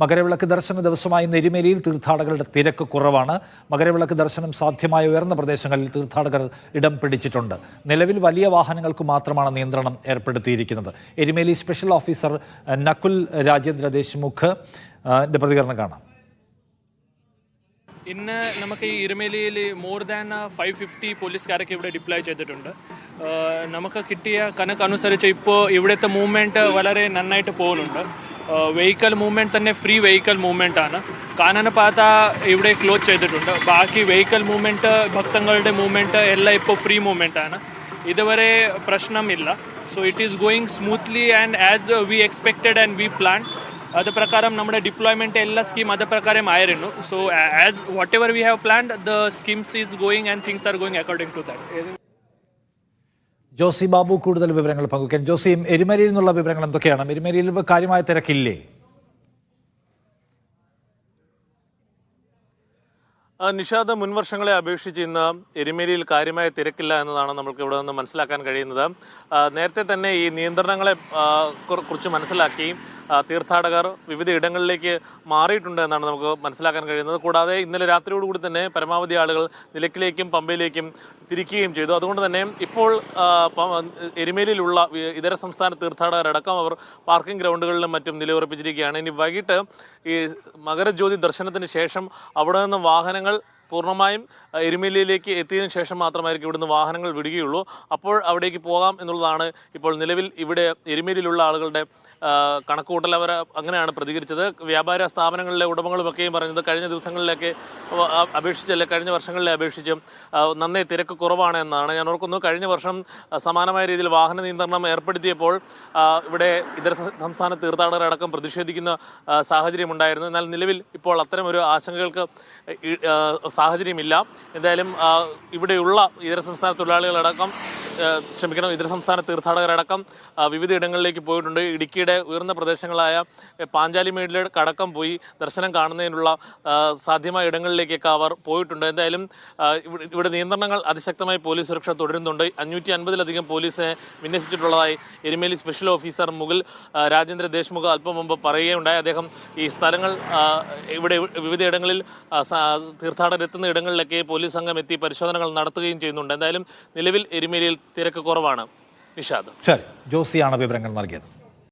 മകരവിളക്ക് ദർശന ദിവസമായി എരുമേലിയിൽ തീർത്ഥാടകരുടെ തിരക്ക് കുറവാണ്. മകരവിളക്ക് ദർശനം സാധ്യമായ ഉയർന്ന പ്രദേശങ്ങളിൽ തീർത്ഥാടകർ ഇടം പിടിച്ചിട്ടുണ്ട്. നിലവിൽ വലിയ വാഹനങ്ങൾക്ക് മാത്രമാണ് നിയന്ത്രണം ഏർപ്പെടുത്തിയിരിക്കുന്നത്. എരുമേലി സ്പെഷ്യൽ ഓഫീസർ നകുൽ രാജേന്ദ്ര ദേശ്മുഖ് പ്രതികരണം കാണാം. ഇന്ന് നമുക്ക് ഈ എരുമേലിയിൽ മോർ ദാൻ 550 പോലീസുകാരൊക്കെ ഇവിടെ ഡിപ്ലോയ് ചെയ്തിട്ടുണ്ട്. നമുക്ക് കിട്ടിയ കണക്കനുസരിച്ച് ഇപ്പോൾ ഇവിടുത്തെ മൂവ്മെൻറ്റ് വളരെ നന്നായിട്ട് പോകുന്നുണ്ട്. വെഹിക്കൽ മൂവ്മെൻറ്റ് തന്നെ ഫ്രീ വെഹിക്കൽ മൂവ്മെൻ്റ് ആണ്. കാനനപാത ഇവിടെ ക്ലോസ് ചെയ്തിട്ടുണ്ട്. ബാക്കി വെഹിക്കൽ മൂവ്മെൻറ്റ്, ഭക്തങ്ങളുടെ മൂവ്മെൻറ്റ് എല്ലാം ഇപ്പോൾ ഫ്രീ മൂവ്മെൻ്റ് ആണ്. ഇതുവരെ പ്രശ്നമില്ല. So it is going smoothly and as we expected and we plan. അത് പ്രകാരം നമ്മുടെ ഡിപ്ലോയ്മെൻറ്റ് എല്ലാ സ്കീം അത് പ്രകാരം ആയിരുന്നു. So as whatever we have planned the schemes is going and things are going according to that. Josy Babu കൂടുതൽ വിവരങ്ങൾ പങ്കുവയ്ക്കാൻ. ജോസി, എരുമേലിയിൽ നിന്നുള്ള വിവരങ്ങൾ എന്തൊക്കെയാണ്? എരുമേലിയിൽ കാര്യമായ തിരക്കില്ലേ? നിഷാദ്, മുൻവർഷങ്ങളെ അപേക്ഷിച്ച് ഇന്ന് എരുമേലിയിൽ കാര്യമായ തിരക്കില്ല എന്നതാണ് നമുക്ക് ഇവിടെ നിന്ന് മനസ്സിലാക്കാൻ കഴിയുന്നത്. നേരത്തെ തന്നെ ഈ നിയന്ത്രണങ്ങളെ കുറിച്ച് മനസ്സിലാക്കി തീർത്ഥാടകർ വിവിധ ഇടങ്ങളിലേക്ക് മാറിയിട്ടുണ്ട് എന്നാണ് നമുക്ക് മനസ്സിലാക്കാൻ കഴിയുന്നത്. കൂടാതെ ഇന്നലെ രാത്രിയോടുകൂടി തന്നെ പരമാവധി ആളുകൾ നിലയ്ക്കലേക്കും പമ്പയിലേക്കും തിരിക്കുകയും ചെയ്തു. അതുകൊണ്ട് തന്നെ ഇപ്പോൾ എരുമേലിയിലുള്ള ഇതര സംസ്ഥാന തീർത്ഥാടകരടക്കം അവർ പാർക്കിംഗ് ഗ്രൗണ്ടുകളിലും മറ്റും നിലയുറപ്പിച്ചിരിക്കുകയാണ്. ഇനി വൈകിട്ട് ഈ മകരജ്യോതി ദർശനത്തിന് ശേഷം അവിടെ നിന്ന് വാഹനങ്ങൾ പൂർണ്ണമായും എരുമേലിയിലേക്ക് എത്തിയതിനു ശേഷം മാത്രമായിരിക്കും ഇവിടുന്ന് വാഹനങ്ങൾ വിടുകയുള്ളൂ. അപ്പോൾ അവിടേക്ക് പോകാം എന്നുള്ളതാണ് ഇപ്പോൾ നിലവിൽ ഇവിടെ എരുമേലിയിലുള്ള ആളുകളുടെ കണക്കുകൂട്ടൽ. അവർ അങ്ങനെയാണ് പ്രതികരിച്ചത്. വ്യാപാര സ്ഥാപനങ്ങളിലെ ഉടമകളുമൊക്കെയും പറഞ്ഞത് കഴിഞ്ഞ ദിവസങ്ങളിലേക്ക് അപേക്ഷിച്ച് കഴിഞ്ഞ വർഷങ്ങളിലെ അപേക്ഷിച്ച് നന്നേ തിരക്ക് കുറവാണ് എന്നാണ്. ഞാൻ ഓർക്കുന്നു, കഴിഞ്ഞ വർഷം സമാനമായ രീതിയിൽ വാഹന നിയന്ത്രണം ഏർപ്പെടുത്തിയപ്പോൾ ഇവിടെ ഇതര സംസ്ഥാന തീർത്ഥാടകരടക്കം പ്രതിഷേധിക്കുന്ന സാഹചര്യമുണ്ടായിരുന്നു. എന്നാൽ നിലവിൽ ഇപ്പോൾ അത്തരമൊരു ആശങ്കകൾക്ക് സാഹചര്യമില്ല. എന്തായാലും ഇവിടെയുള്ള ഇതര സംസ്ഥാന തൊഴിലാളികളടക്കം ഇതര സംസ്ഥാന തീർത്ഥാടകരടക്കം വിവിധ ഇടങ്ങളിലേക്ക് പോയിട്ടുണ്ട്. ഇടുക്കിയുടെ ഉയർന്ന പ്രദേശങ്ങളായ പാഞ്ചാലിമേടിലേക്ക് അടക്കം പോയി ദർശനം കാണുന്നതിനുള്ള സാധ്യമായ ഇടങ്ങളിലേക്കൊക്കെ അവർ പോയിട്ടുണ്ട്. എന്തായാലും ഇവിടെ നിയന്ത്രണങ്ങൾ അതിശക്തമായി പോലീസ് സുരക്ഷ തുടരുന്നുണ്ട്. 550-ലധികം പോലീസിനെ വിന്യസിച്ചിട്ടുള്ളതായി എരുമേലി സ്പെഷ്യൽ ഓഫീസർ മുകുൽ രാജേന്ദ്ര ദേശ്മുഖ് അല്പം മുമ്പ് പറയുകയുണ്ടായി. അദ്ദേഹം ഈ സ്ഥലങ്ങൾ ഇവിടെ വിവിധ ഇടങ്ങളിൽ തീർത്ഥാടകരെത്തുന്ന ഇടങ്ങളിലൊക്കെ പോലീസ് സംഘം എത്തി പരിശോധനകൾ നടത്തുകയും ചെയ്യുന്നുണ്ട്. എന്തായാലും നിലവിൽ എരുമേലിയിൽ തിരക്ക് കുറവാണ്. നിഷാദ്. ശരി, ജോസിയാണ് വിവരങ്ങൾ നൽകിയത്.